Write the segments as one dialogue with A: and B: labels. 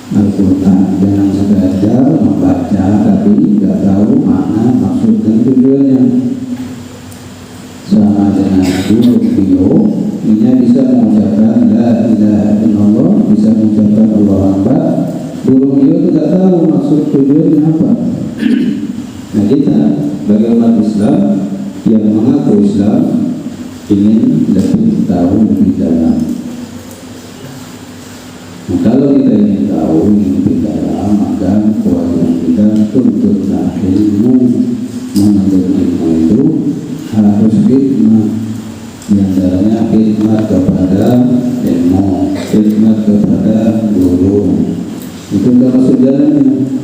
A: Al-Quran. Jangan sekadar membaca tapi nggak tahu makna, maksud dan tujuannya. Sama dengan guru bio, ini bisa mengucapkan la ilaha illallah, bisa mengucapkan Allah Akbar. Guru bio itu nggak tahu maksud tujuannya apa. Nah, kita sebagai umat Islam yang mengaku Islam ingin lebih tahu lebih dalam. Nah, kalau kita ingin tahu, ingin lebih dalam, maka kewajiban kita tuntutlah ilmu. Menuntut ilmu itu harus khidmat, diantaranya khidmat kepada ilmu, khidmat kepada guru. Itu termasuk jalannya.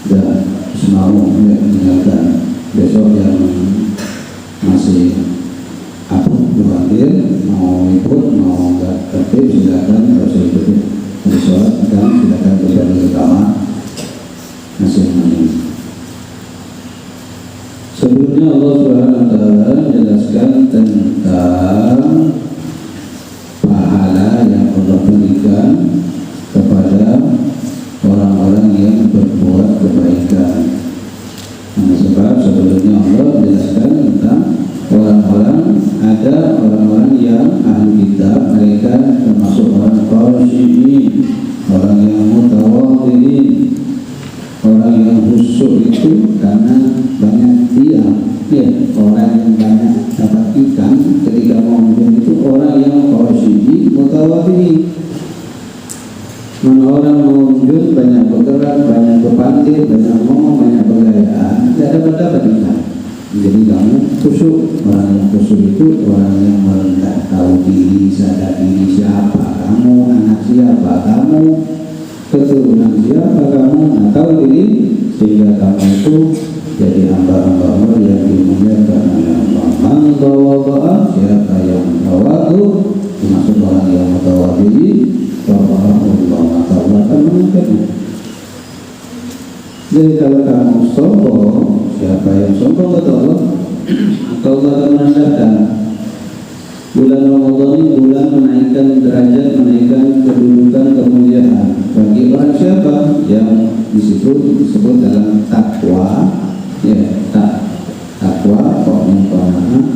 A: Dan semau meninggalkan besok yang masih berhadir, mau ikut, mau enggak tertib, silakan. Kalau saya ikut sholat, dan silakan kembali ke kamar masing-masing. Sebelumnya Allah Subhanahu wa Ta'ala menjelaskan tentang pahala yang Allah berikan kepada orang-orang yang berbuat kebaikan. Sebab sebelumnya Allah menjelaskan tentang ada orang-orang yang ahli kitab, mereka termasuk orang khashi'in, orang yang mutawadhi'in, orang yang khusyuk itu karena banyak diam. Ya, orang yang banyak dapat ikan ketika mau minum itu orang yang khashi'in, mutawadhi'in. Orang mau minum banyak bergerak, banyak berpandir, banyak ngomong, banyak bergayaan, tidak dapat ikan. Jadi kamu khusyuk. Orang yang khusyuk itu orang yang merendah, tahu diri, sadar diri siapa kamu, anak siapa kamu, keturunan siapa kamu, tahu diri, sehingga kamu itu jadi hamba-hamba Allah yang dimuliakan oleh Allah. Man tawadha'a, siapa yang tawadhu, termasuk orang yang mutawadhi, Allah, maka Allah akan mengangkatnya. Jadi kalau kamu sombong, siapa yang sombong kata Allah, maka Allah akan merendahkan. Bulan Ramadan ini bulan menaikkan derajat, menaikkan kedudukan, kemuliaan bagi orang siapa yang disebut dalam takwa, ya, takwa, qana'ah,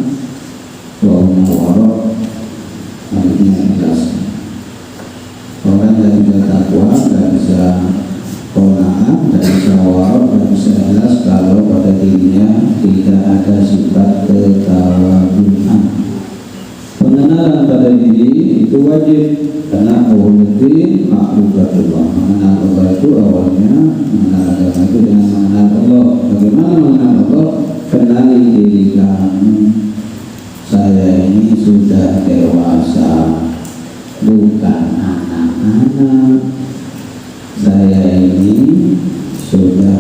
A: wa waraq, artinya ikhlas. Orang yang bisa takwa, tidak bisa qana'ah, tidak bisa waraq, tidak bisa ikhlas kalau pada dirinya tidak ada sifat ketawaduan. Pengenalan pada diri itu wajib, karena awaludin ma'rifatullah. Mengenal Allah itu awalnya mengenal agama itu dengan mengenal Allah. Bagaimana mengenal Allah? Kenali diri kamu. Saya ini sudah dewasa, bukan anak-anak. Saya ini sudah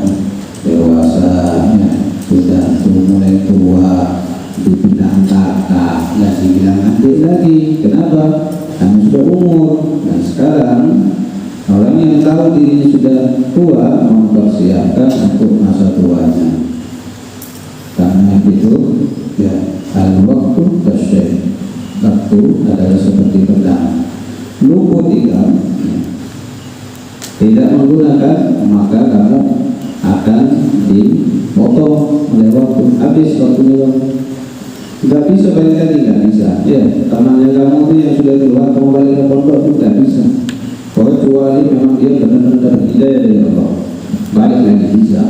A: dewasa, ya, sudah mulai tua, dibilang kakak, nggak dibilang adik lagi. Kenapa? Kamu sudah umur. Dan sekarang orang yang tahu dirinya sudah tua mempersiapkan untuk masa tuanya. Karena itu, ya, al-waktu kasyai, waktu adalah seperti pedang. Luput ikan, tidak menggunakan, maka kamu akan dipotong oleh waktu. Habis waktunya. Tidak bisa balik lagi, nggak bisa. Ya, temannya kamu itu yang sudah keluar, kamu balik ke pondok itu tidak bisa. Kecuali memang dia benar-benar hidayah dari Allah, balik lagi bisa.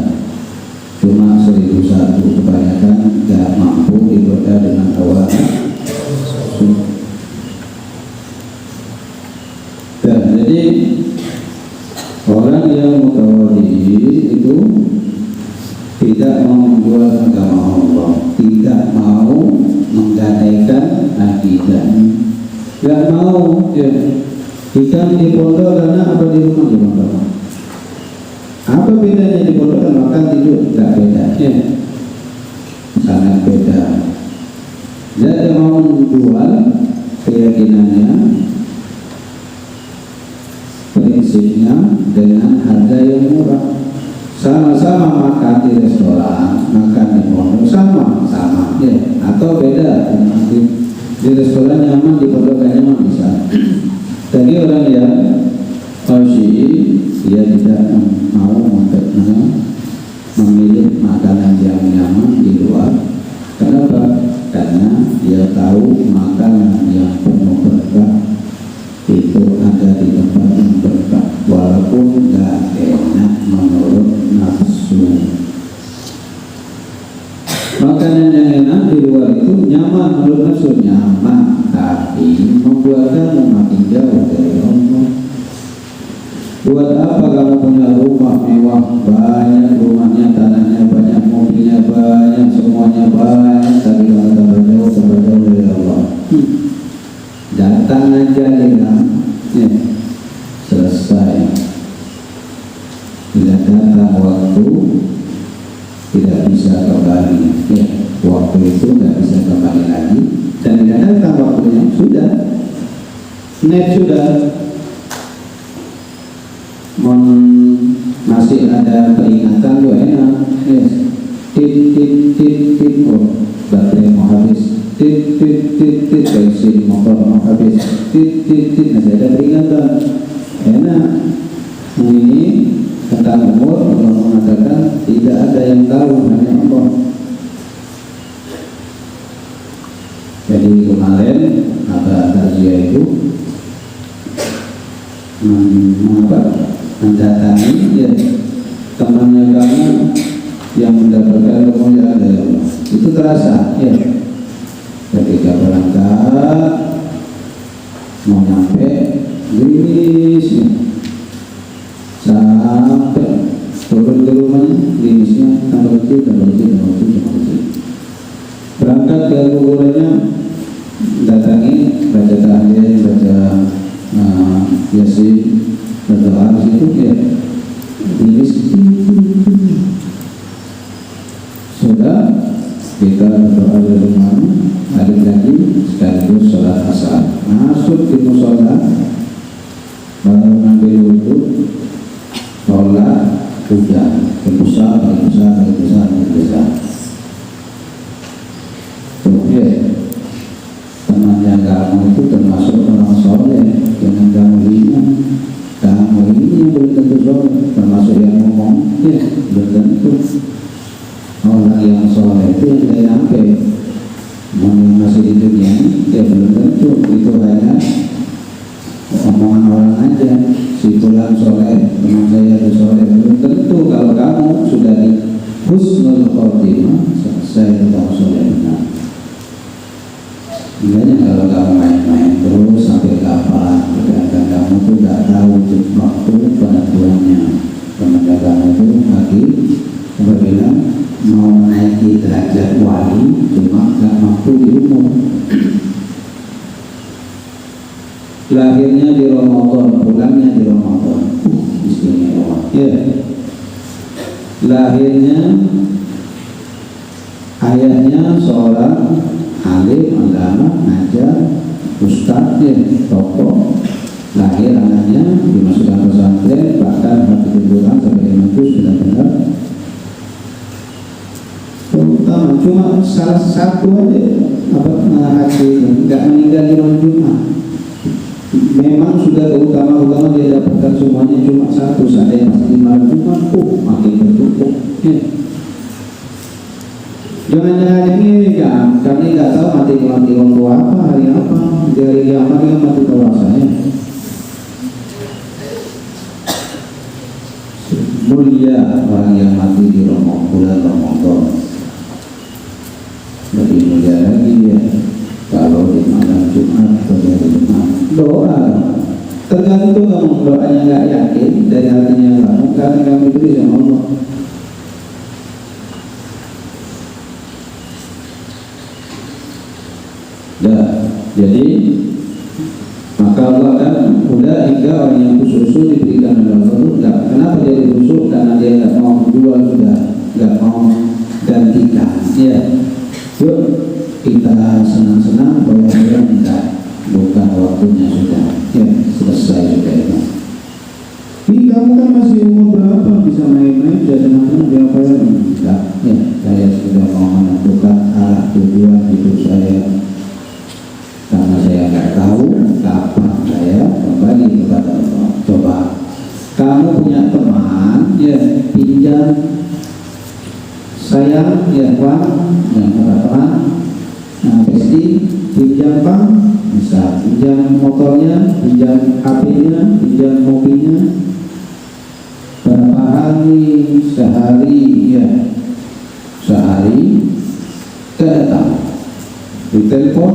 A: Cuma 1001 kebanyakan tidak mampu ibadah dengan hawa nafsu. Dan jadi orang yang mutawadhi itu tidak mau menjual agama Allah, tidak mau menggadaikan akidah, tidak mau, ya. Ikan di pondok karena apa, di rumah di pondok? Apa bedanya di pondok dan makan tidur? Tidak beda, ya. Sangat beda. Dia mau menjual keyakinannya, prinsipnya dengan harga yang murah. Sama-sama makan di restoran, makan di pondok sama, ya. Atau beda, di restoran nyaman, di pondok gak nyaman bisa. Jadi orang yang khasyi memilih makanan yang nyaman di luar. Kenapa? Karena dia tahu makanan yang penuh berkah itu ada di tempat yang berkah, walaupun gak enak menurut nafsu. Makanan yang enak di luar itu nyaman menurut nafsu, nyaman, tapi membuat kamu makin jauh dari Allah. Buat apa kamu punya rumah mewah, banyak rumahnya, tanahnya banyak, mobilnya banyak, semuanya banyak, tapi kalau tambah jauh dari Allah. Datang aja hilang, ya, selesai. Tidak datang waktu, tidak bisa kembali, ya, waktu itu tidak bisa kembali lagi, dan tidak datang waktunya, sudah, net sudah. Masih ada peringatan lo enak, yes. Tit, oh, baterai mau habis, tit, bensin motor mau habis, tit, masih ada peringatan, enak. Ini tentang umur, Allah mengatakan tidak ada yang tahu, hanya Allah. Jadi kemarin takziah itu mendatangi, ya, temannya kamu yang mendapatkan kemuliaan dari Allah, itu terasa, ya, ketika berangkat mau nyampe gerimis, sampai turun ke rumahnya gerimisnya tambah kecil. Berangkat ke kuburannya, datangi, baca tahlil, baca Yasin, berdoa di situ, ya, gerimis. Sudah kita berdoa di rumah, balik lagi sekaligus sholat asar, masuk di musola, baru ngambil wudhu, sholat, hujan, besar. Tuh, ya, temannya kamu itu termasuk orang soleh, jangan kamu ingat. Kamu ini yang belum tentu soleh, termasuk yang ngomong, ya, belum tentu. Orang yang soleh itu yang tidak nyampe, yang masih di dunia, ya belum tentu. Itu hanya omongan orang aja. Si fulan soleh, teman saya itu soleh, belum tentu. Kalau kamu sudah di husnul khotimah, saya tahu soleh benar. Makanya kalau kamu main-main terus sampai kapan, kadang kamu tuh tidak tahu waktu penentuannya. Teman kamu itu lagi bilang mau menaiki derajat wali, cuma gak mampu di umur. Lahirnya di Ramadan, pulangnya di Ramadan, istimewa, ya. Lahirnya, ayahnya seorang alim agama, ngajar, ustadz, ya, tokoh. Lahir anaknya dimasukkan pesantren, bahkan hati kuburan sampai mampus benar-benar. Terutama cuma salah satu aja hasilnya, nggak meninggal di malam Jumat. Memang sudah utama dia dapatkan semuanya, cuma satu saja yang di malam Jumat, makin bertumpuk. Jangan-jangan ini kan, kami nggak tahu mati waktu apa, hari apa, dari kiamat yang mati kewasanya. Mulia orang yang mati di bulan Ramadan, lebih mulia lagi ya kalau di malam Jumat atau hari Jumat. Doa, tergantung kamu doanya nggak yakin dari hatinya kamu, karena kamu beri sama Allah. Jadi maka Allah kan udah hingga orang yang khusus diberikan oleh Allah. Kenapa jadi khusus? Karena dia nggak mau jual, sudah nggak mau gantikan. Ya, yuk kita senang-senang boleh minta, bukan waktunya sudah. Ya, selesai sudah itu. Ini kamu kan masih umur berapa, bisa main-main, bisa senang-senang, berapa ya? Enggak, ya, saya sudah mau menentukan arah tujuan hidup saya. Karena saya nggak tahu kapan saya kembali kepada Allah. Coba kamu punya teman, ya, pinjam sayang ya Wan yang berapa PSD pinjam bank, bisa pinjam motornya, pinjam HP-nya, pinjam mobilnya, berapa hari, sehari ya, sehari tidak datang, ditelepon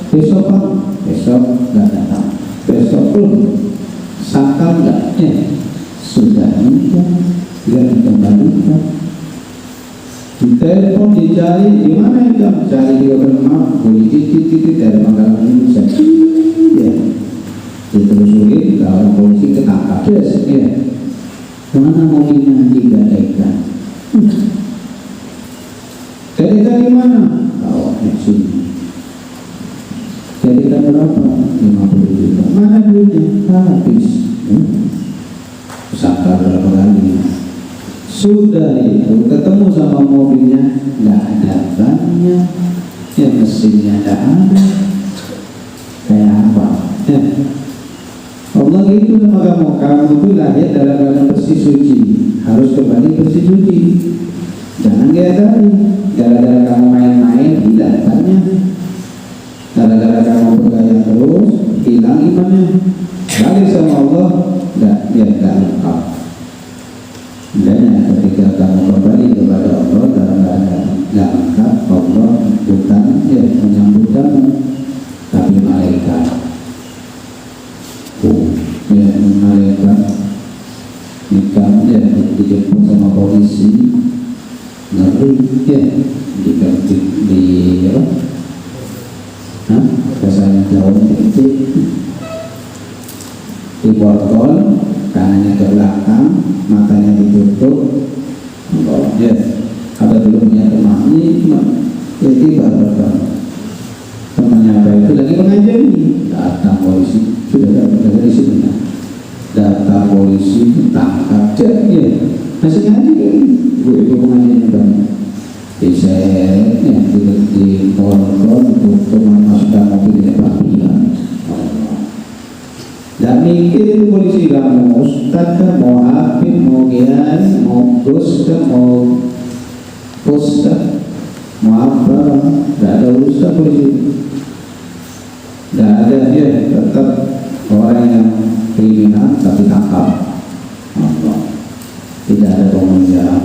A: besok Pak, besok nggak datang, besok pun sangkal nggak, sudah nikah tidak dikembalikan, ditelepon dicari di mana itu, cari di rumah, boleh titik dari Pangkalan Indonesia, ya, ditelusuri kalau polisi ketangkap, ya, mana mobilnya digadaikan, dari mana? Bawa ke sini. Jadi kan berapa? 50 juta. Mana duitnya? Habis. Sangka berapa kali? Sudah itu ketemu sama mobilnya, nggak ada bannya, ya mesinnya nggak ada. Kayak apa? Allah itu sama kamu itu lahir dalam keadaan bersih suci, harus kembali bersih suci. Jangan gara-gara kamu main-main hilang imannya, gara-gara kamu bergaya terus hilang imannya. Balik sama Allah, nggak lengkap. Dan ketika kamu kembali kepada Allah dalam keadaan nggak lengkap, Allah bukan menyambut kamu, tapi malaikat. Malaikat nikah dijemput sama polisi, ngeri di kesannya jauh di borgol, kanannya ke belakang, matanya ditutup. Ada dulu punya teman ini, jadi baru temannya apa itu lagi mengajari, datang polisi, sudah dari sini, datang polisi, tangkap, masih ngaji kan, itu pengajiannya banyak. Diseretnya di borgol untuk memasukkan mobil di panggilan. Dan mikir itu polisi, kamu ustad kan, mau hafid, mau kiai, mau gus kan, mau ustad, mau apa, tidak ada urusan polisi. Tidak ada, dia tetap orang yang kriminal tapi tangkap. Tidak ada pengunjang.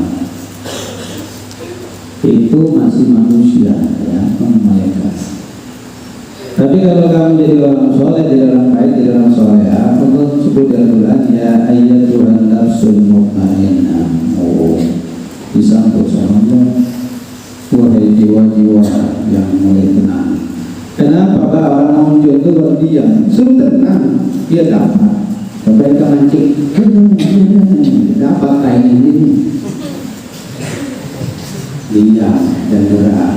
A: Itu masih manusia, ya, malaikat. Tapi kalau kamu jadi orang soleh, jadi orang baik, jadi orang soleh, Allah sebut dalam Quran, ya ayyatuhan nafsul mutmainnah. Disambut sama Allah, wahai jiwa-jiwa yang mulai tenang. Kenapa Pak orang manusia itu berdiam, suruh tenang, dia dapat. Sampai ke mancing, dapat kain ini. Diam dan gerak.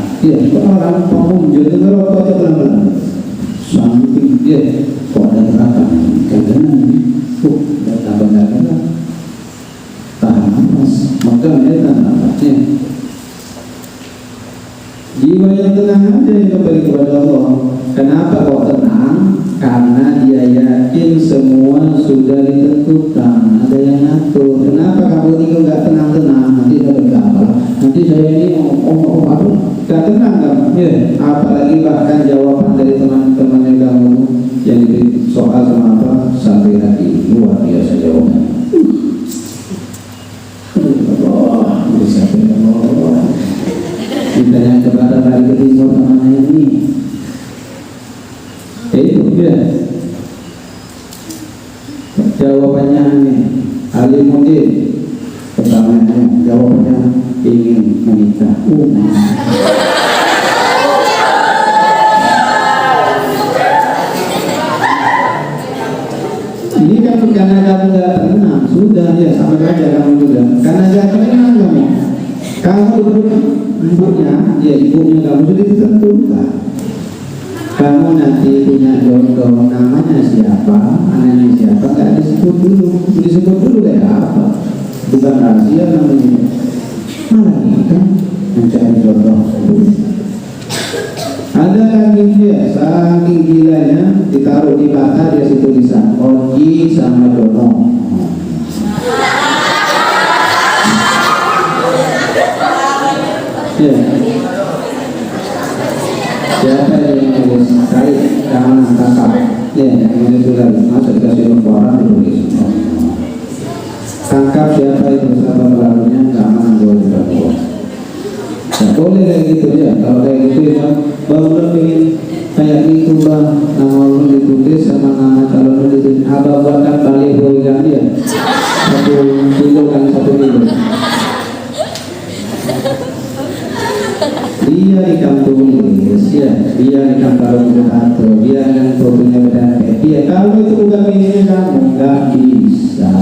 A: Orang pengunjung itu merokok aja pelan-pelan. Samping dia kok ada gerakan, kadang dan tambah-tambah tahan nafas, maka dia tahan nafasnya. Jiwa yang tenang aja yang kembali kepada Allah. Kenapa kok tenang? Karena dia yakin semua sudah ditentukan, ada yang ngatur. Kenapa kamu itu nggak tenang-tenang? Nanti nanti saya ini nggak tenang kamu. Apalagi bahkan jawaban dari teman-temannya kamu yang diberi soal sama apa sampai hati, luar biasa jawabannya. Allah, bisa Allah. Kita yang kepada dari ke timur namanya ini. Itu dia. Jawabannya ini Alimuddin. Pertanyaannya, jawabannya ingin menikah. Ini kan karena kamu gak tenang, sudah ya sama saja kamu juga. Karena gak tenang kamu ibunya, ya ibunya kamu sudah ditentukan. Kamu nanti punya jodoh, namanya siapa, anaknya siapa, gak disebut dulu kayak apa. Bukan rahasia namanya. Malah kan mencari jodoh. Ada lagi dia, saking gilanya ditaruh di bata dia situ tulisan Oji sama Dono. Ya. Siapa yang menulis kait keamanan kakak? Ya, yang menulis sudah masuk dikasih laporan ditulis. Tangkap siapa itu beserta pelakunya, keamanan 2 juta. Nah, boleh kayak gitu ya. Kalau kayak gitu ya, baru ingin kayak gitu bang, nama lu ditulis sama nama calon lu ditulis. Abang buatkan baliho yang dia 1 kilo kan 1 kilo. Dia di kampung tulis ya, dia di kampung atau dia yang fotonya beda. Dia kalau itu bukan miliknya kamu nggak bisa.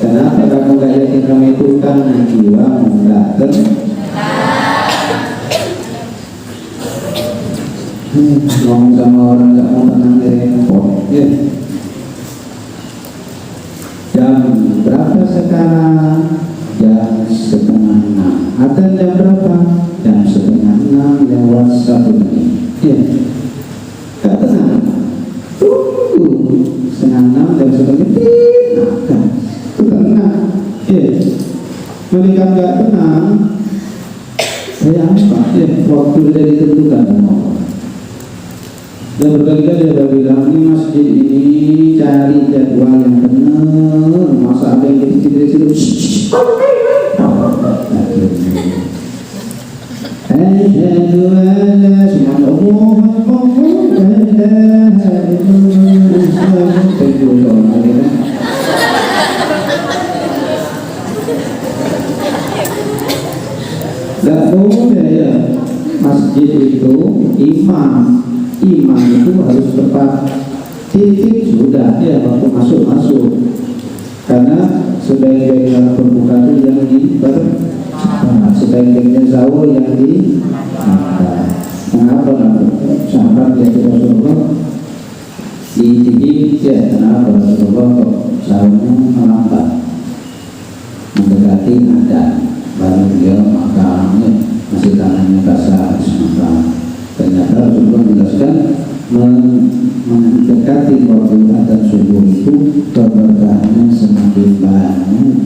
A: Kenapa kamu nggak yakin kamu itu kan jiwamu nggak ngomong sama orang nggak mau tenang repot ya. Jam berapa sekarang? Jam 5:30. Ada jam berapa? Jam 5:30 lewat 1 menit. Ya, nggak tenang. Tunggu 5:30 jam 1 menit. Nah, itu tenang. Ya, mereka nggak tenang. Saya apa? Ya, waktu sudah ditentukan. Dan berkali-kali dia bilang, ini masjid ini cari jadwal yang benar. Masa ada yang jadi situ. Asyhadu an la tidak boleh ya. Masjid itu imam itu harus tepat titik sudah ya waktu masuk karena sebaik-baiknya pembuka itu yang sebaik-baiknya zawal yang mengapa sahabat yang Rasulullah dididik ya kenapa Rasulullah kok sahurnya melambat mendekati adan baru dia makannya masih tangannya basah sementara. Ternyata Rasulullah menjelaskan mendekati waktu adzan subuh itu keberkahannya semakin banyak.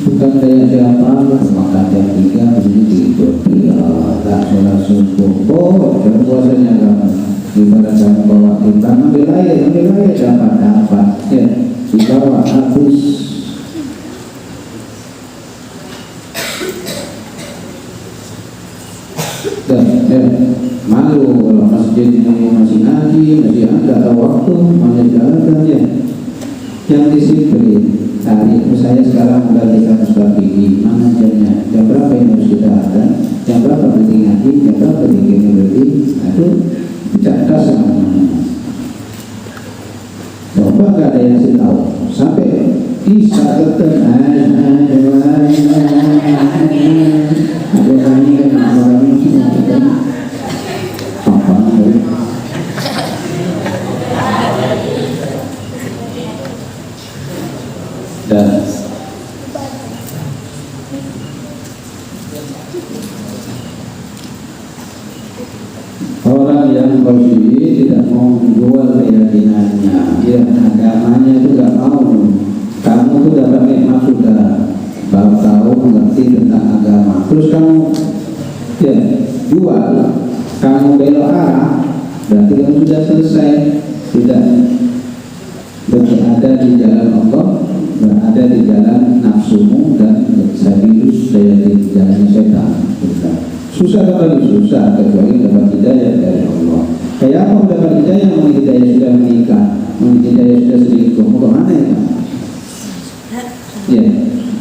A: Bukan kayak siapa makan jam 3 begini tidur tak sholat subuh. Oh, jam puasanya kamu gimana kamu bawa timbang ambil air dapat ya dibawa habis. Dan malu kalau masjid ini masih ngaji, masih ada waktu, masih jalan ya. Yang disiplin hari saya sekarang menggantikan ustaz ini, mana jamnya? Jam berapa yang harus kita ada? Jam berapa berarti ngaji? Jam berapa begini berarti? Itu cerdas sama. Coba nggak ada yang tahu sampai bisa ketemu dan orang yang khusyuk tidak mau menjual keyakinannya, dia agamanya itu tidak mau. Kamu tuh dapat nikmat sudah, baru tahu mengerti tentang agama, terus kamu ya jual, kamu belok arah, berarti kamu sudah selesai, tidak berada di jalan Allah, berada di jalan nafsumu dan sabilus daya di jalan setan. Susah kembali susah kecuali dapat hidayah dari Allah. Kayak apa dapat hidayah? Hidayah sudah menikah, hidayah sudah selingkuh, mau kemana ya? Ya,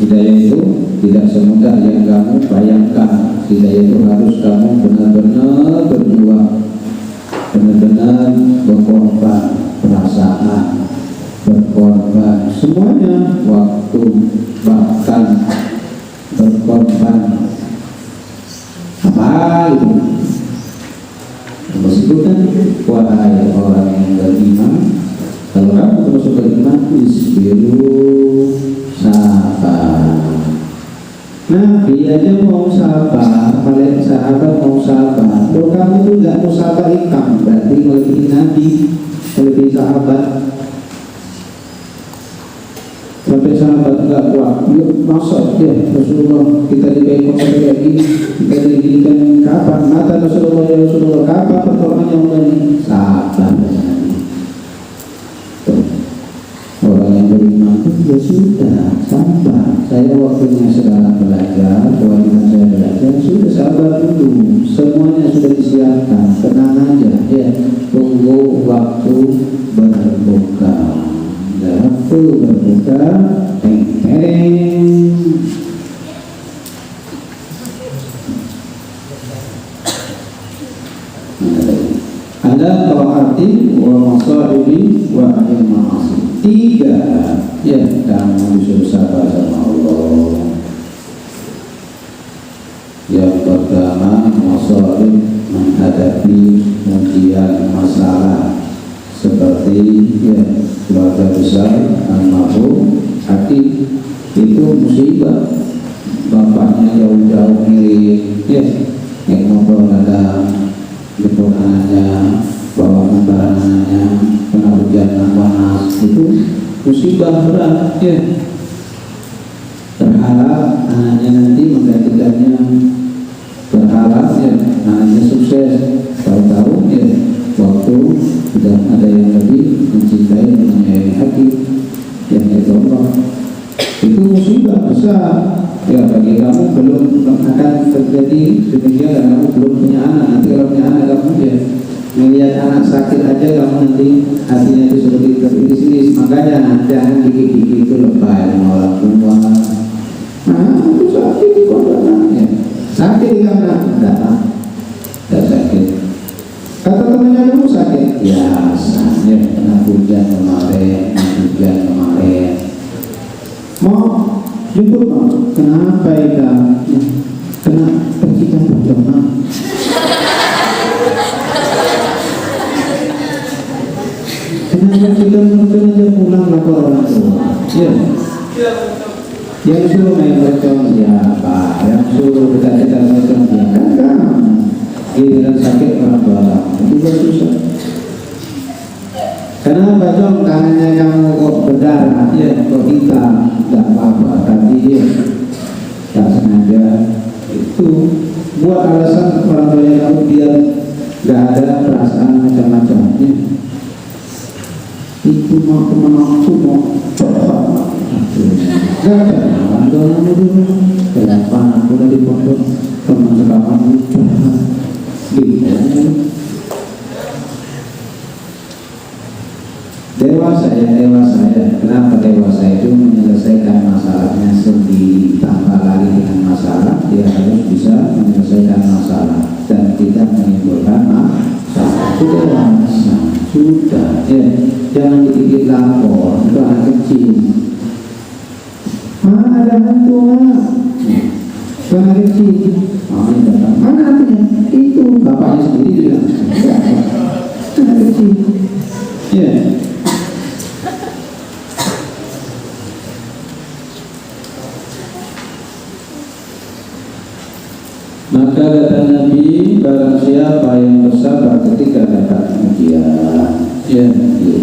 A: hidayah itu tidak semudah yang kamu bayangkan. Hidayah itu harus kamu benar-benar berjuang, benar-benar berkorban perasaan, berkorban semuanya, waktu, bahkan berkorban apa itu? Meskipun wahai orang yang beriman, kalau kamu terus beriman, isbiru sabar. Nabi aja mau sabar, paling sahabat mau sabar. Kalau kamu tuh nggak mau sabar, ikam berarti melebihi Nabi, melebihi sahabat. Sampai sahabat nggak kuat, yuk masuk ya Rasulullah, kita dibaik kayak gini, kita didirikan kapan? Mata Rasulullah, ya Rasulullah, kapan pertolongannya mulai? Sabar orang yang beriman itu ya sudah sabar. Saya waktunya sedang belajar, kewajiban saya belajar, sudah sabar dulu, semuanya sudah disiapkan, tenang aja ya, tunggu waktu berbuka. Waktu berbuka, ada ta'ati wa masa'ibi wa anil ma'asi. 3 ya, kamu disuruh sabar sama Allah. Yang pertama, masa'ib, menghadapi ujian masalah seperti ya keluarga besar almarhum Hakim itu musibah, bapaknya jauh-jauh ngirim ya naik motor ada jemput anaknya, bawa barang anaknya, kena hujan panas, itu musibah berat ya. Berharap anaknya nanti menggantikannya, berharap ya anaknya sukses, tahu-tahu ya waktu sudah ada yang lebih mencintai dan menyayangi Hakim yang itu Allah. Itu musibah besar ya bagi kamu, belum akan terjadi demikian karena kamu belum punya anak. Nanti kalau punya anak kamu ya melihat anak sakit aja kamu nanti hatinya itu seperti teriris-iris. Makanya jangan gigi-gigi itu lebay sama orang tua. Nah itu sakit di anaknya, sakit di kamar enggak sakit. Kata temannya, kamu sakit? Biasa, ya kena hujan kemarin. Mau jemput mau? Kenapa Ika? Kenapa kita berdoa? Kenapa kita mungkin aja pulang lapor orang tua? Ya. Yang suruh main mercon siapa? Yang suruh dekat-dekat mercon siapa? Kan giliran sakit orang tua itu juga susah. Kenapa dong tangannya kamu kok berdarah ya, kok hitam? Tidak apa-apa, tadi ya tak sengaja. Itu buat alasan orang tua kamu biar gak ada perasaan macam-macamnya. Itu mau teman aku mau coba gak ada orang dulu. Kenapa aku udah di pondok teman sekawan coba gitu. Dewasa ya, kenapa dewasa itu menyelesaikan masalahnya sendiri tanpa lari dengan masalah. Dia harus bisa menyelesaikan masalah dan tidak menimbulkan masalah. Itu dewasa sudah ya, jangan dikit lapor itu anak kecil. Mana ada hantu anak kecil, mana artinya itu bapaknya sendiri bilang anak kecil ya. Maka kata Nabi, barang siapa yang bersabar ketika dapat ujian, ya,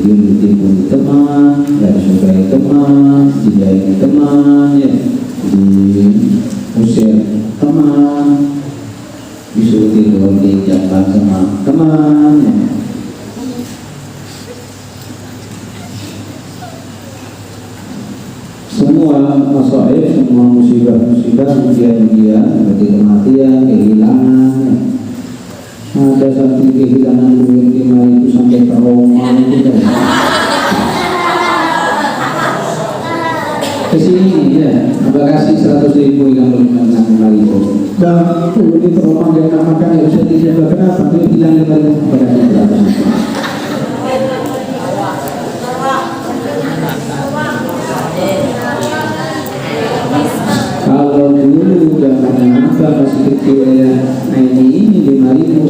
A: ditipu teman, dan disukai teman, dijahili teman, ya, diusir teman, disuruh tidur di jamban sama teman, ya. Semua masalah, semua musibah-musibah, ujian-ujian, seperti kematian, kehilangan. Ada satu kehilangan duit 5.000 sampai trauma itu kan. Kesini ya, Abang kasih 100.000 yang belum menang 5.000. Dan ini trauma dia nak makan ya bisa dijaga. Kenapa? Dia bilang 5.000 pada kita. Kalau dulu zamannya apa masih kecil ya, ini 5.000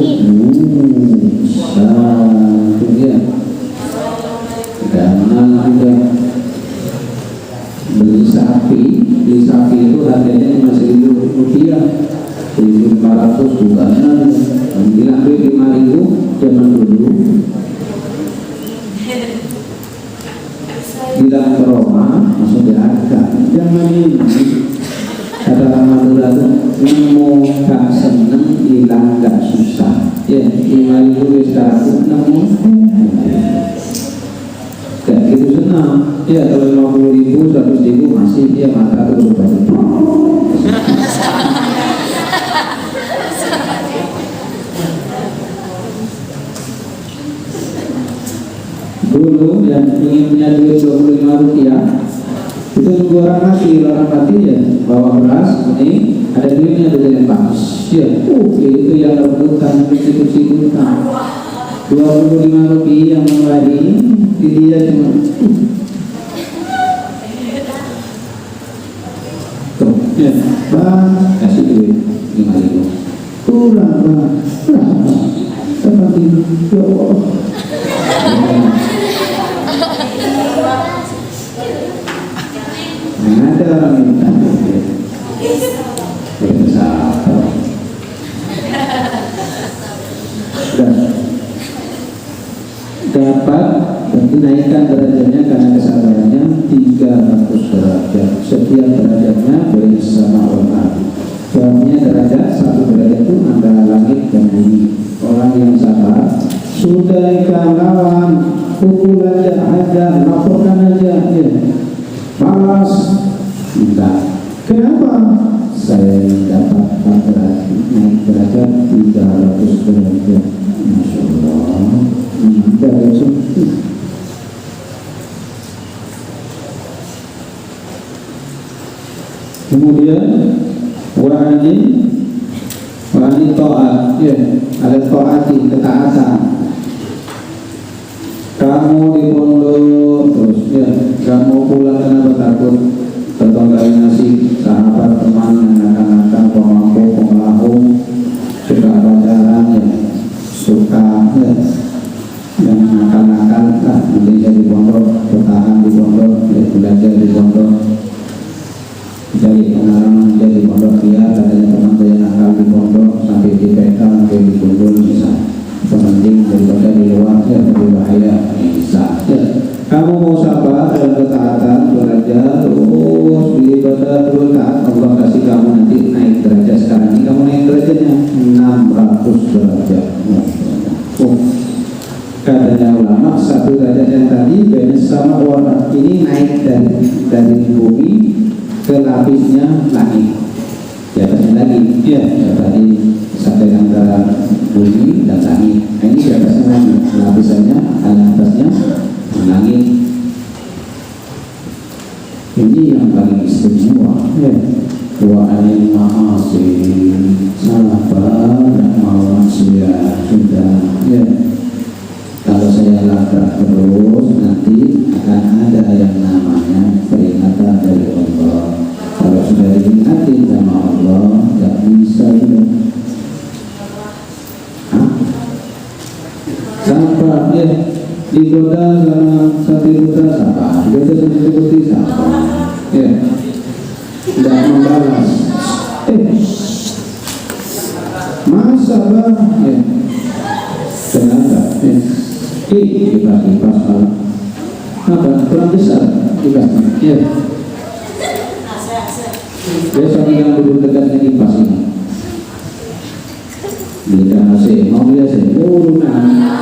A: satu ya, dan juga beli sapi itu harganya Rp5.000, 1.500 bulannya, bilang 5.000 zaman dulu. Bilang trauma, maksudnya hilang nggak susah. Ya, 5.000 sekarang nemu kayak gitu senang. Ya, kalau 50.000, 100.000 masih dia mata terus banyak. Dulu yang ingin punya duit 25 rupiah itu nunggu orang mati ya, bawa beras, ini ada duitnya, ada yang bagus ya, itu yang rebutan, institusi utang 25 rupiah yang lagi di dia cuma tuh ya, bang kasih duit 5.000 kurang bang, berapa tempat ini ya Allah. Ada orang yang minta dapat dinaikkan derajatnya karena kesabarannya 300 derajat. Setiap derajatnya beri sama orang. Jawabnya derajat, satu derajat itu antara langit dan bumi. Orang yang sabar sudah ikan lawan, pukul aja, laporkan aja ya. Malas enggak. Kenapa? Saya mendapat naik derajat 300 derajat. Masya Allah. Kemudian wani taat ya, ada taati, ketaatan. Kamu di pondok terus ya, kamu pulang kenapa takut tetangga nasi, sahabat, teman yang akan pemangku, pemelaku, suka pacaran ya, suka ya, yang akan nanti jadi pondok, bertahan di pondok, ya, belajar di pondok, jadi pengalaman jadi pondok dia, adanya teman saya nakal di pondok sampai di PK, sampai di Gundul bisa. Penting daripada di luar ya, lebih bahaya bisa ya. Kamu mau sabar dalam ketaatan, belajar terus beribadah terus taat, Allah kasih kamu nanti naik derajat. Sekarang ini kamu naik derajatnya 600 derajat. Katanya ulama, satu derajat yang tadi beda sama warna ini naik dari bumi ke lapisnya langit. Di atasnya lagi ya, tadi sampai antara bumi dan langit. Ini di atasnya lagi, lapisannya atasnya langit. Ini yang paling istimewa ya. Wa anil ma'asi, sabar dan mau maksiat sudah ya. Kalau saya langkah terus nanti akan ada yang namanya peringatan dari Allah. Kalau sudah diingatin sama Allah, tidak bisa sudah. Sabar ya, digoda sama satu buta sabar, digoda sama satu buti sabar ya, tidak membalas masa bang ya, kenapa ya, kipas apa, kurang besar kipasnya ya, besok yang duduk dekatnya kipas ini belikan AC, mau beli AC, urunan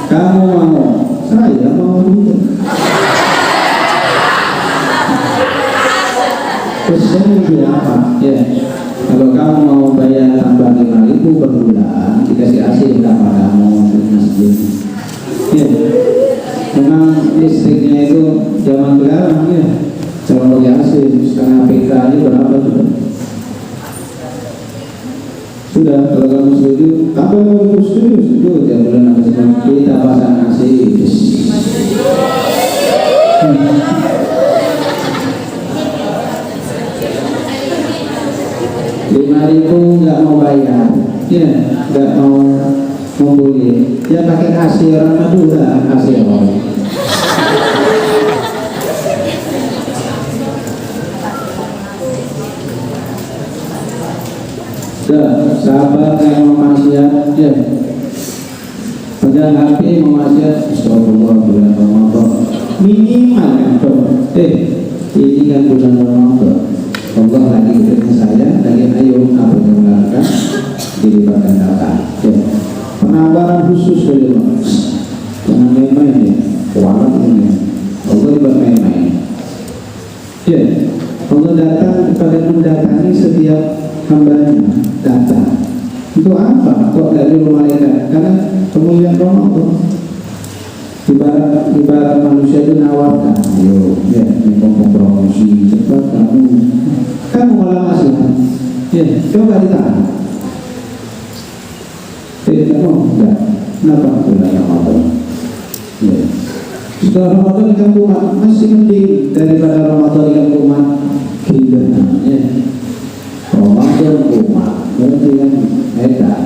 A: kamu mau, saya mau juga. Terus saya mau bilang apa? Ya, kalau kamu mau bayar tambah 5.000 per bulan, dikasih AC berapa kamu untuk masjid? Ya, memang listriknya itu zaman sekarang ya, kalau pakai AC setengah PK aja berapa sudah? Sudah, kalau kamu setuju, apa yang setuju? Tiap bulan apa sih? Kita pasang AC. 5.000 nggak mau bayar, ya nggak mau membeli, ya pakai AC orang Madura, AC orang. Sahabat yang memaksiat, ya pegang HP memaksiat, astagfirullah bulan Ramadan, minimal ini kan bulan Ramadan, Allah lagi dengan saya, lagi ayo apa yang melakukan dilipat gandakan. Penawaran khusus dari Allah, jangan main-main ya, kualat ini, Allah tidak main-main. Allah datang kepada mendatangi setiap hambanya, datang. Itu apa? Kok dari malaikat? Karena kemuliaan Ramadan. Ibarat manusia itu nawarkan, ayo, ngomong promosi, cepat kamu malah masih, coba ditahan. Kamu enggak, kenapa bulan Ramadan? Setelah Ramadan kamu masih mending daripada Ramadan yang kumat kita. Ramadan kumat, berarti kan edan.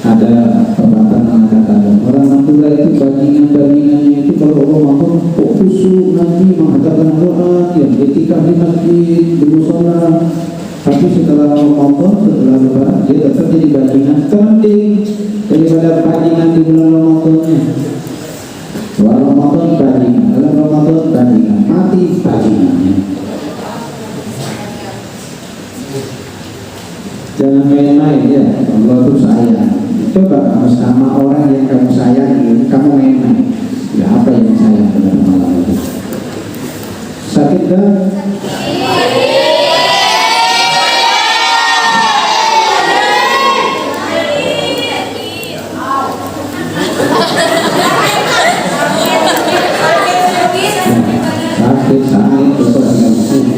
A: Ada pepatah mengatakan orang Madura itu bandingannya itu kalau Ramadan kok khusyuk nanti mengatakan doa yang ketika di masjid di musola, tapi setelah Ramadan setelah lebaran dia tetap jadi bandingan terpenting daripada bandingan di bulan Ramadannya. Bulan Ramadan bandingan, dalam Ramadan bandingan, mati bandingannya. Jangan main-main ya, Allah itu sayang. Coba kamu sama orang yang kamu sayangi, kamu main-main. Ya apa yang sayang pada malam itu? Sakit kan? Sakit, coba dengan sini.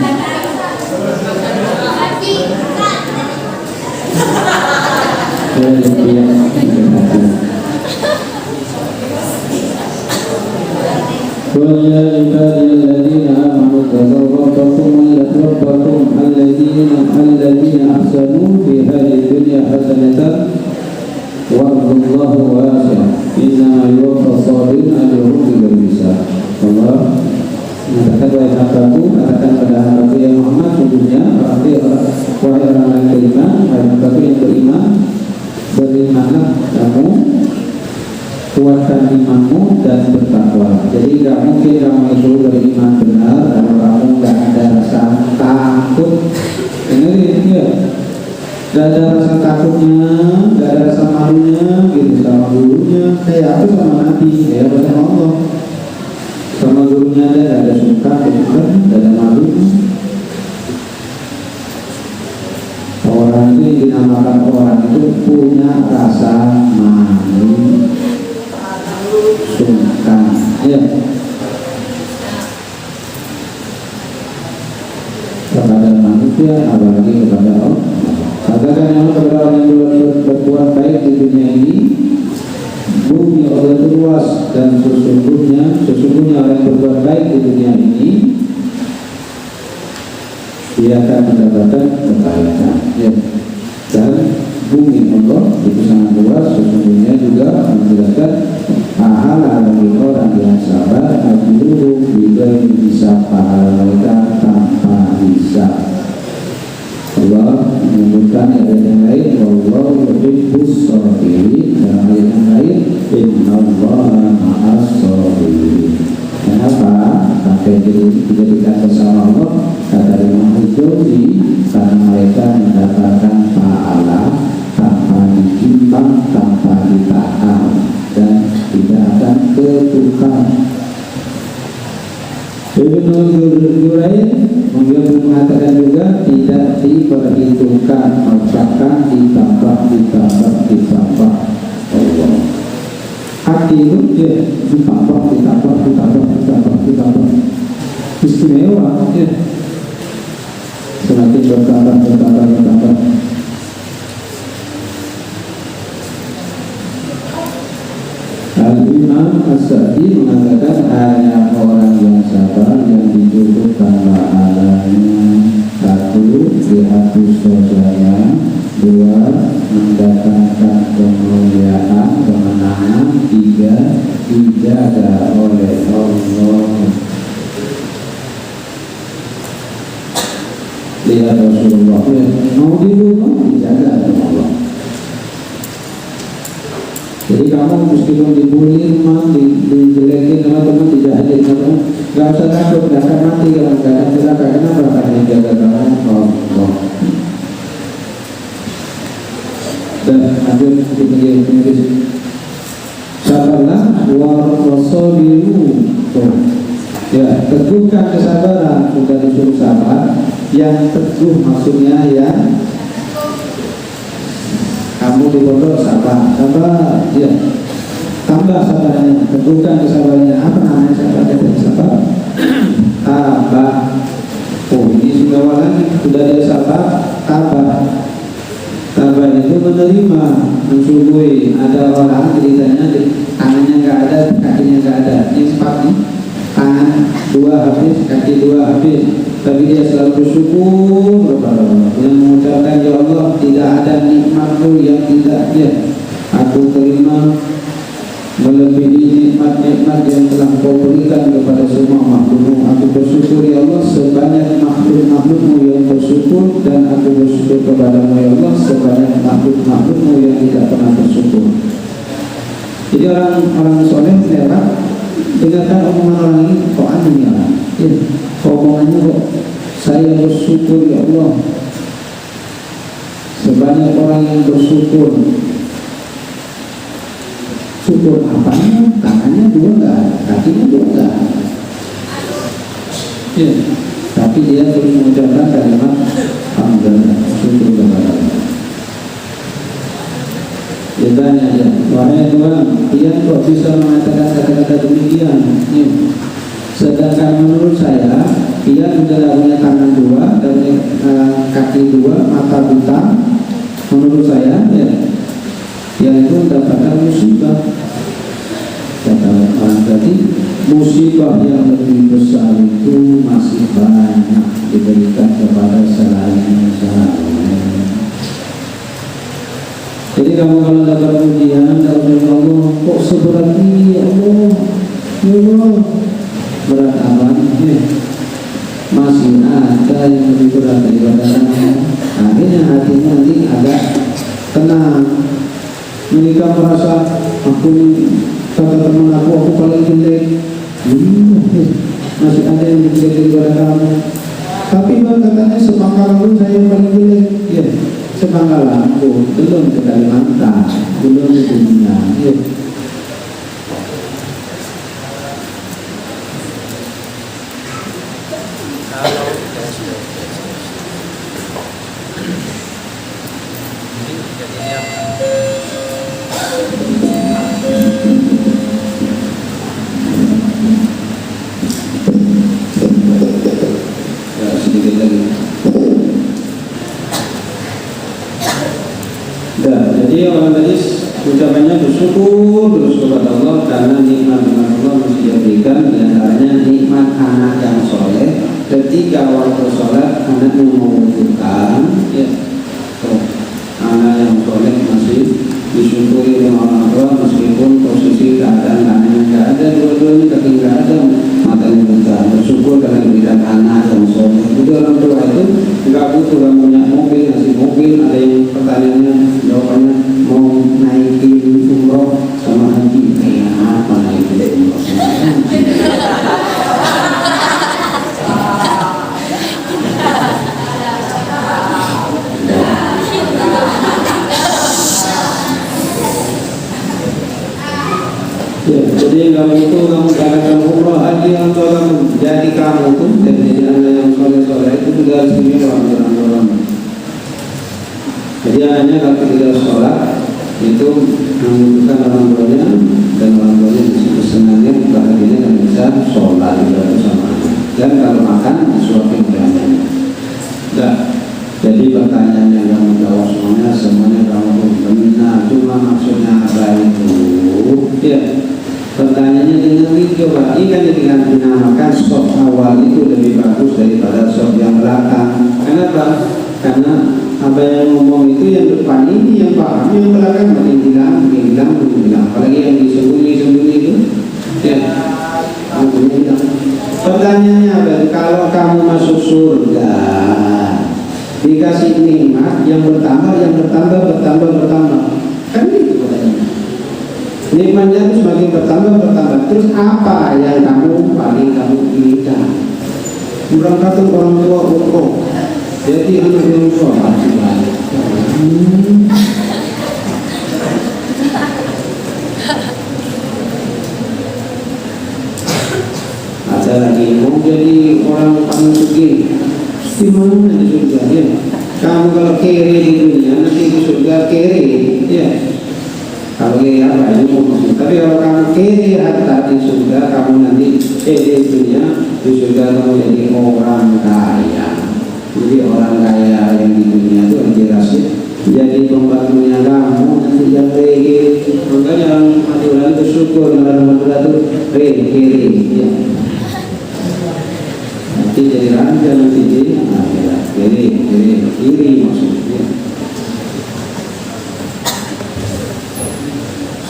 A: وَيَا عِبَادِيَ الَّذِينَ آمَنُوا اتَّقُوا رَبَّكُمْ الَّذِينَ أَحْسَنُوا فِي هَذِهِ الدُّنْيَا حَسَنَةً وَأَرْضُ اللَّهِ وَاسِعَةٌ إِنَّمَا يُوَفَّى الصَّابِرُونَ أَجْرَهُم بِغَيْرِ حِسَابٍ. Allah mengatakan, wahai hambaku, katakan pada hambaku yang Muhammad, sungguhnya wahai orang yang beriman, wahai hambaku yang beriman, berimanlah kamu, kuatkan imanmu dan bertakwa. Jadi tidak mungkin kamu itu beriman benar kalau kamu tidak ada rasa takut. Ini ya, tidak ada rasa takutnya, tidak ada rasa malunya, gitu sama gurunya, kayak aku sama Nabi, kayak sama Allah. Sama gurunya ada suka, tidak ada malu. Orang itu dinamakan orang itu punya rasa malu, sungkan, ya. Kepada manusia, apalagi kepada Allah. Katakan yang kepada orang yang berbuat baik di dunia ini, bumi Allah itu luas, dan sesungguhnya orang yang berbuat baik di dunia ini, dia akan mendapatkan kebaikan. Ya. Dan bumi Allah itu sangat luas, sesungguhnya juga menjelaskan pahala bagi orang yang sabar, ajruhu bighairi hisab, pahala mereka tanpa hisab. Allah menyebutkan ayat yang lain, wallahu yuhibbus shabirin, dan ayat yang lain, innallaha ma'as shabirin. Kenapa sampai dijadikan bersama Allah? Kata Imam Al-Jauzi, karena mereka mendapatkan pahala tanpa ditimbang, tanpa ditahan, dan tidak akan ketukar. Ibnu Juraij mengatakan juga tidak diperhitungkan, bahkan ditambah Allah. Hati itu dia ditambah. Istimewa ya. Semakin bertambah. Al-Imam As-Sa'di mengatakan hanya orang yang sabar yang dicukupkan pahalanya. 1. Dihapus dosanya. 2. Mendatangkan kemuliaan, kemenangan. 3. Dijaga oleh Allah. Lihat Rasulullah mau dibunuh, dijaga oleh Allah. Jadi kamu meskipun dibully, dijelekin sama teman, dijahatin sama, nggak usah takut, nggak akan mati kalau nggak akan celaka. Kenapa? Karena yang jaga kamu Allah. Dan lanjut di sabarlah wasabiru. Ya, teguhkan kesabaran. Sudah disuruh sabar. Yang teguh maksudnya ya, kamu di pondok sabar, ya, tambah sabarnya, teguhkan kesabarannya. Apa namanya sabar? Sabar, tabah. Oh, ini sudah lagi, sudah dia sabar, tabah. Tabah itu menerima, mensyukuri. Ada orang ceritanya tangannya nggak ada, kakinya nggak ada, ini seperti tangan dua habis, kaki dua habis, tapi dia selalu bersyukur kepada Allah, yang mengucapkan, ya Allah, tidak ada nikmatmu yang tidak dia aku terima melebihi nikmat-nikmat yang telah kau berikan kepada semua makhlukmu. Aku bersyukur ya Allah sebanyak makhluk-makhlukmu yang bersyukur, dan aku bersyukur kepadamu ya Allah sebanyak makhluk-makhlukmu yang tidak pernah bersyukur. Jadi orang soleh lewat, dengarkan omongan orang ini, kok aneh ya, omongannya kok saya bersyukur ya Allah sebanyak orang yang bersyukur. Syukur apanya? Tangannya dua enggak, kakinya dua enggak. Ya, tapi dia terus mengucapkan kalimat alhamdulillah, syukur kepada Allah. Dia tanya aja, wahai Tuhan, dia kok bisa mengatakan kata-kata demikian? Ya. Sedangkan menurut saya, dia sudah punya tangan dua dan kaki dua, mata buta. Menurut saya, ya, yang itu mendapatkan musibah. Kata orang tadi, musibah yang lebih besar itu masih banyak diberikan kepada selain sahabat. Jadi kamu kalau dapat ujian, dapat Allah, kok seberat ini ya Allah, ya Allah, berat amat, masih ada yang lebih berat daripada kamu. Akhirnya hatinya nanti agak tenang. Mereka merasa aku, kata teman aku paling jelek. Masih ada yang lebih jelek daripada kamu. Tapi bang katanya sepangkalanku saya yang paling jelek. Ya, sepangkalanku belum ke Kalimantan, belum di dunia. Ya. Jadi orang tadi ucapannya bersyukur terus kepada Allah karena nikmat-nikmat Allah masih diberikan, diantaranya nikmat anak yang soleh. Ketika waktu sholat anaknya membutuhkan, ya, anak yang soleh masih disyukuri oleh orang tua meskipun posisi keadaan anaknya nggak ada, dua-duanya kaki nggak ada, matanya buta, bersyukur karena diberikan anak yang soleh. Itu orang tua itu nggak butuh kamu punya mobil, ngasih mobil. Ada yang pertanyaannya jawabannya mau naikin umroh sama haji, kayak apa naikin umroh sama haji? Ya, jadi kalau itu kamu katakan umroh haji atau kamu jadi kamu tuh jadi anak yang soleh-soleh itu juga harus dimiliki orang-orang. Jadi anaknya kalau tidak sholat itu membutuhkan orang tuanya, dan orang tuanya disitu senangnya bahagianya dan bisa sholat juga bersama. Dan kalau makan disuapin keranjanya. Nah, jadi pertanyaan yang kamu jawab semuanya kamu benar. Cuma maksudnya apa itu? Ya, pertanyaannya dengan video Pak. Ini kan dengan dinamakan soft awal itu lebih bagus daripada soft yang belakang. Kenapa? Karena apa yang ngomong itu yang depan ini yang paham, yang belakang makin hilang. Apalagi yang disembunyi itu, ya, hilang. Pertanyaannya apa? Kalau kamu masuk surga, dikasih nikmat yang bertambah, kan itu pertanyaannya. nikmatnya itu semakin bertambah. Terus apa yang paling kamu inginkan? Berangkat orang tua umroh, jadi anak yang tua pasti banyak. Ada lagi mau jadi orang paling sugih, di mana di surga ya? Kamu kalau kere di dunia nanti di surga kere ya. Kalau kere apa ini? Tapi kalau kamu kere harta di surga, kamu nanti di dunia di surga kamu jadi orang kaya. Jadi orang kaya yang di dunia itu yang dirasih jadi pembantunya kamu nanti yang kere. Makanya orang Madura itu syukur, orang Madura itu kere ya. Nanti jadi raja nanti jadi kiri maksudnya.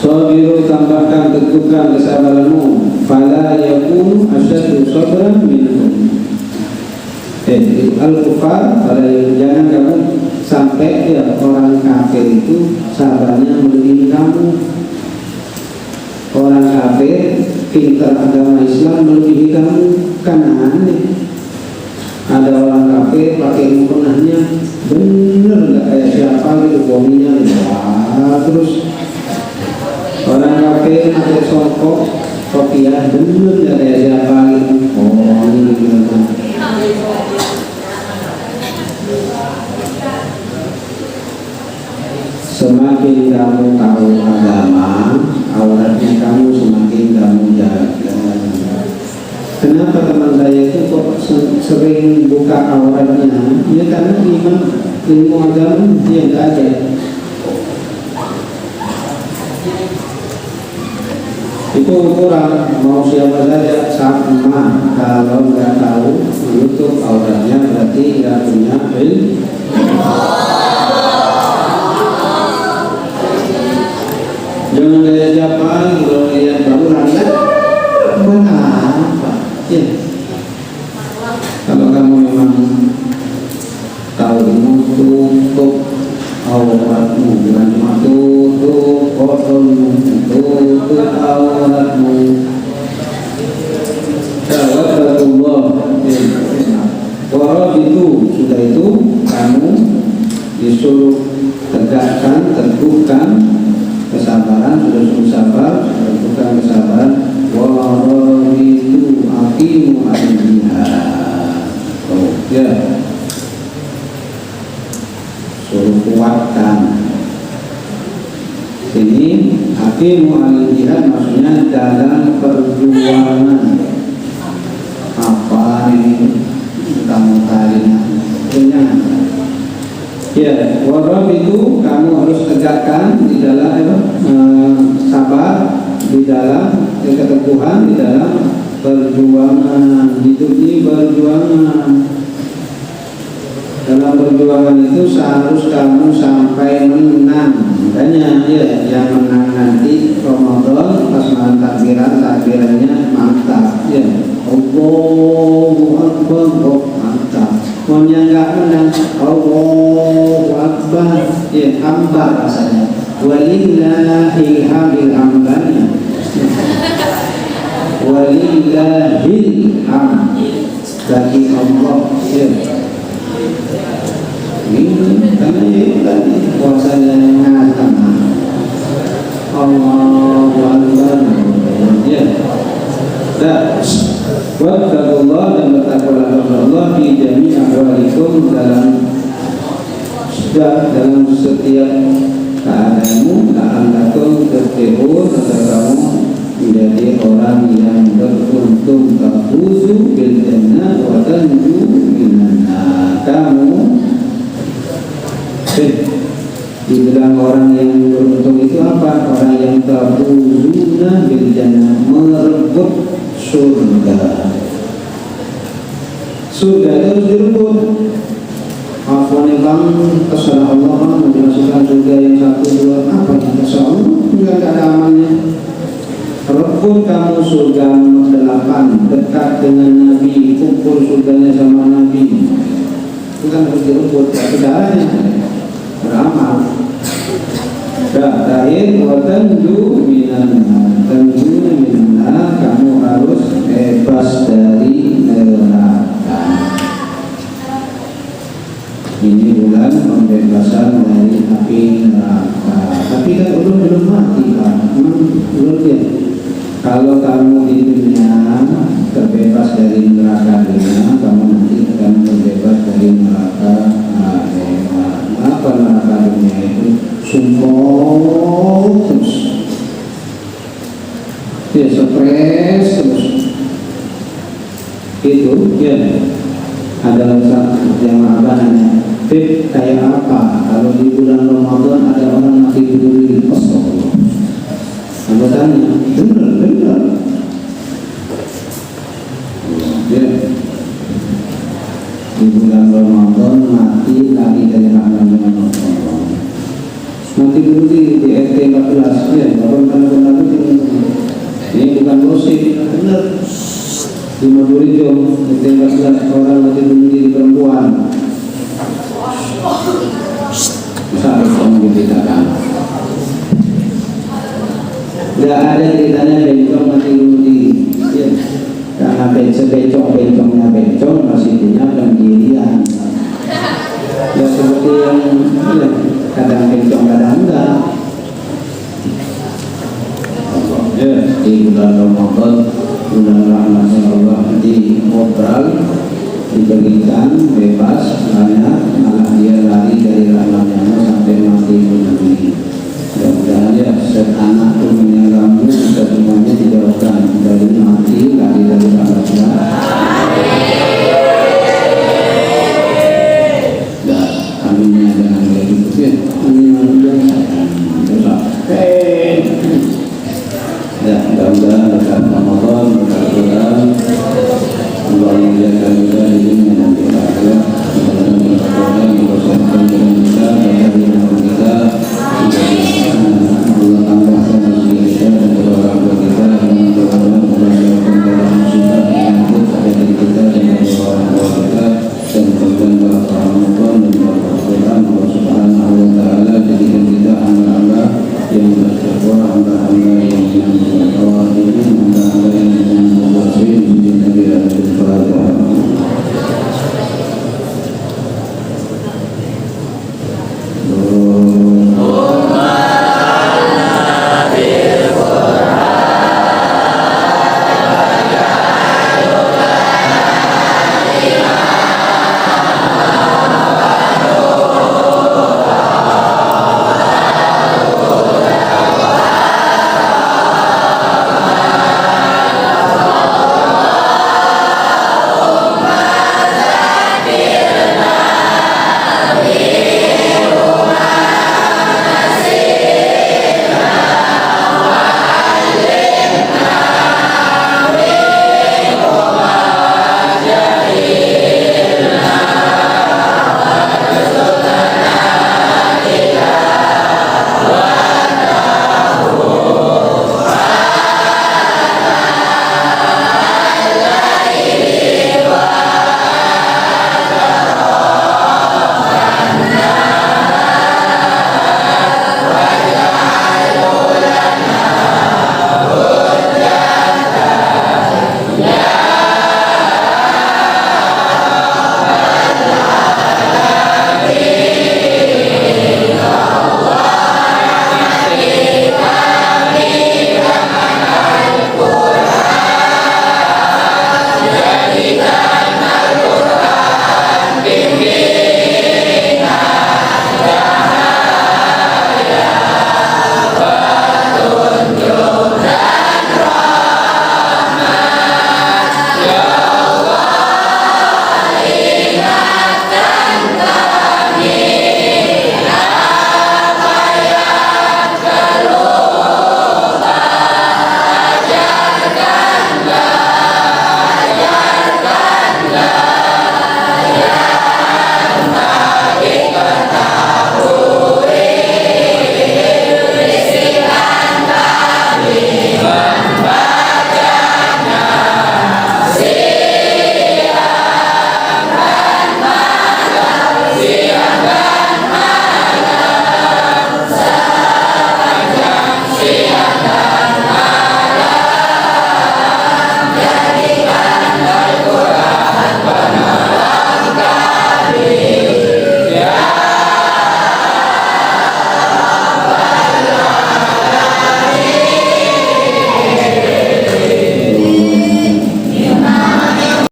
A: Sabiru, tambahkan teguhkan kesabaranmu, fala yakunu asyaddu sabran minhum. Al-kufar, jangan kamu sampai ya orang kafir itu sabarnya melebihi kamu. Orang kafir pintar agama Islam melebihi kamu, kan aneh. Ada orang kafir pakai mukenahnya bener nggak kayak siapa gitu, bominya wah, terus orang kafir pakai songkok kopiah bener nggak kayak siapa gitu, oh ini gimana. Semakin kamu tahu agama, auratnya kamu semakin kamu jaga. Kenapa teman saya itu kok sering buka auratnya? Ya karena ilmu agama dia nggak ada. Itu ukuran mau siapa saja sama. Kalau nggak tahu menutup auratnya berarti nggak punya ilmu. Jangan kayak siapa kalau lihat baru rakyat mana apa ya. Kalau kamu memang tahu tutup auratmu, bukan cuma tutup kotormu, tutup auratmu. Tawakkalullah. Walau itu sudah itu kamu disuruh tegakkan, teguhkan kesabaran, sudah sabar, bukan kesabaran. Walau itu aqimu al-jihad. Oh ya, suruh kuatkan. Ini aqimu al-jihad maksudnya dalam perjuangan. Apa ini kamu tarinya? Ya, walau itu kamu harus tegakkan di dalam sabar, di dalam keteguhan, di dalam perjuangan. Hidup ini perjuangan. Dalam perjuangan itu harus kamu sampai menang. Makanya ya, yang menang nanti Ramadan pas malam takbirannya mantap ya. Allahu Akbar, mantap. Yang nggak menang Allahu Akbar ya, hamba rasanya. Walillahil hamdanya. Walillahil hamd, bagi Allah ya. Ini karena itu tadi puasanya ngatan Allahu Akbar ya. Wattaqullah, dan bertakwalah kepada Allah di jami' ahwalikum, dalam setiap keadaanmu. La'allakum tuflihun, agar kamu menjadi orang yang beruntung, tafuzu bil jannah wa tanju minan nar. Kamu dibilang orang yang beruntung itu apa? Orang yang tafuzuna bil jannah, merebut surga. Surga itu harus direbut. Afwan bang, terserah Allah menjelaskan surga yang satu dua apa yang terserah Allah, enggak ada amalnya. Rebut kamu surga nomor 8, dekat dengan Nabi, kumpul surganya sama Nabi. Itu kan harus direbut. Caranya beramal. Terakhir, watanju min minanna, tanjuna minanna, kamu harus bebas dari neraka. Ini bulan pembebasan dari api neraka. Tapi kan belum mati kan? Belum ya. Kalau kamu di dunia terbebas dari neraka dunia, kamu nanti akan terbebas dari neraka akhirat. Apa neraka dunia itu? Sumpah terus, ya stres terus. Itu ya. Ada yang apa nanya, Beb, kayak apa kalau di bulan Ramadan ada orang mati bunuh diri? Astagfirullah. Anda tanya, benar. Ya. Di bulan Ramadan mati lari dari rahmat Allah. Mati bunuh diri di RT 14 ya, benar. Ini bukan musik, benar. Di Madurijo, RT 14 orang mati bunuh diri perempuan. Bisa kamu diberitakan. Tidak ada ceritanya bencong mati bunuh diri ya. Karena bencongnya bencong masih punya pendirian ya, seperti yang ya, kadang bencong kadang enggak ya. Di bulan Ramadan, bulan rahmatnya Allah, diobral, diberikan bebas, malah dia lari dari rahmatnya Allah sampai mati bunuh diri. Mudah-mudahan ya anak